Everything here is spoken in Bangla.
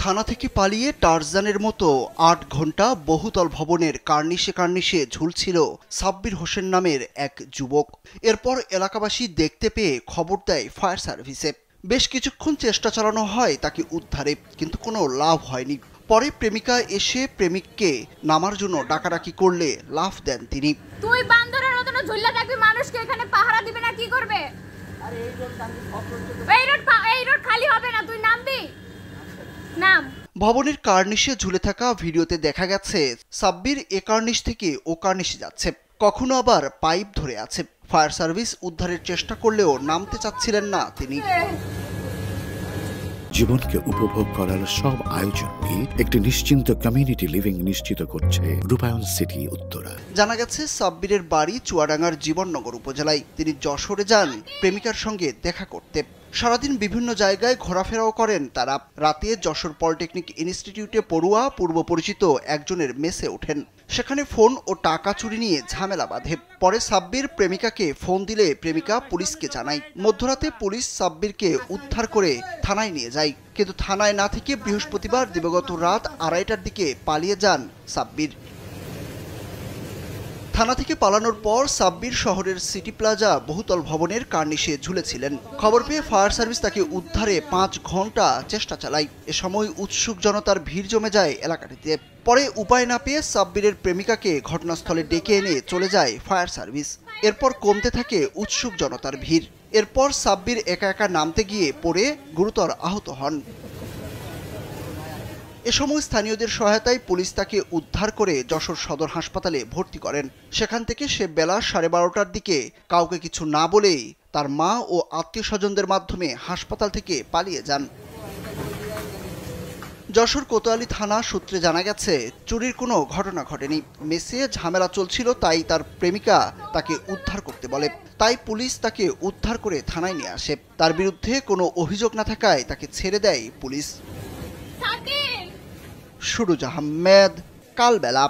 থানা থেকে পালিয়ে টারজানের মতো ৮ ঘন্টা বহুতল ভবনের কার্নিশে কার্নিশে ঝুলছিল সাব্বির হোসেন নামের এক যুবক। এরপর এলাকাবাসী দেখতে পেয়ে খবর দেয় ফায়ার সার্ভিসে। বেশ কিছুক্ষণ চেষ্টা চালানো হয় তাকে উদ্ধারে, কিন্তু কোনো লাভ হয়নি। পরে প্রেমিকা এসে প্রেমিককে নামার জন্য ডাকাডাকি করলে লাফ দেন তিনি। তুই বান্দরের মতন ঝুললে থাকবি, মানুষকে এখানে পাহারা দিবে না, কি করবে? এই রোড খালি হবে না, তুই নামবি। নাম। ভবনের কার্নিশে ঝুলে থাকা ভিডিওতে দেখা গেছে সাব্বির এ কার্নিশ থেকে ও কার্নিশে যাচ্ছে, কখনো আবার পাইপ ধরে আছে। ফায়ার সার্ভিস উদ্ধারের চেষ্টা করলেও নামতে চাচ্ছিলেন না তিনি। জীবনকে উপভোগ করার সব আয়োজনকে একটি নিশ্চিন্ত কমিউনিটি লিভিং নিশ্চিত করছে রূপায়ণ সিটি উত্তরা। জানা গেছে সাব্বিরের বাড়ি চুয়াডাঙ্গার জীবননগর উপজেলায়। তিনি যশোরে যান প্রেমিকার সঙ্গে দেখা করতে। সারাদিন বিভিন্ন জায়গায় ঘোরাফেরাও করেন তারা। রাতে যশোর পলিটেকনিক ইনস্টিটিউটে পড়ুয়া পূর্ব পরিচিত একজনের মেসে ওঠেন। সেখানে ফোন ও টাকা চুরি নিয়ে ঝামেলা বাঁধে। পরে সাব্বির প্রেমিকাকে ফোন দিলে প্রেমিকা পুলিশকে জানায়। মধ্যরাতে পুলিশ সাব্বিরকে উদ্ধার করে থানায় নিয়ে যায়, কিন্তু থানায় না থেকে বৃহস্পতিবার দিবাগত রাত 2:30টার দিকে পালিয়ে যান সাব্বির। থানা থেকে পালানোর পর সাব্বির শহরের সিটি প্লাজা বহুতল ভবনের কার্নিশে ঝুলেছিলেন। খবর পেয়ে ফায়ার সার্ভিস তাকে উদ্ধারে 5 ঘন্টা চেষ্টা চালায়। এ সময় উৎসুক জনতার ভিড় জমে যায় এলাকাটিতে। পরে উপায় না পেয়ে সাব্বিরের প্রেমিকাকে ঘটনাস্থলে ডেকে এনে চলে যায় ফায়ার সার্ভিস। এরপর কমতে থাকে উৎসুক জনতার ভিড়। এরপর সাব্বির একা একা নামতে গিয়ে পড়ে গুরুতর আহত হন। এ সময় স্থানীয়দের সহায়তায় পুলিশ তাকে উদ্ধার করে যশোর সদর হাসপাতালে ভর্তি করেন। সেখান থেকে সে বেলা 12:30টার দিকে কাউকে কিছু না বলেই তার মা ও আত্মীয়-স্বজনদের মাধ্যমে হাসপাতাল থেকে পালিয়ে যান। যশোর কোতোয়ালি থানা সূত্রে জানা গেছে, চুরির কোনো ঘটনা ঘটেনি। মেসে ঝামেলা চলছিল, তাই তার প্রেমিকা তাকে উদ্ধার করতে বলে। তাই পুলিশ তাকে উদ্ধার করে থানায় নিয়ে আসে। তার বিরুদ্ধে কোনো অভিযোগ না থাকায় তাকে ছেড়ে দেয় পুলিশ। সুরুজ আহমেদ, কালবেলা।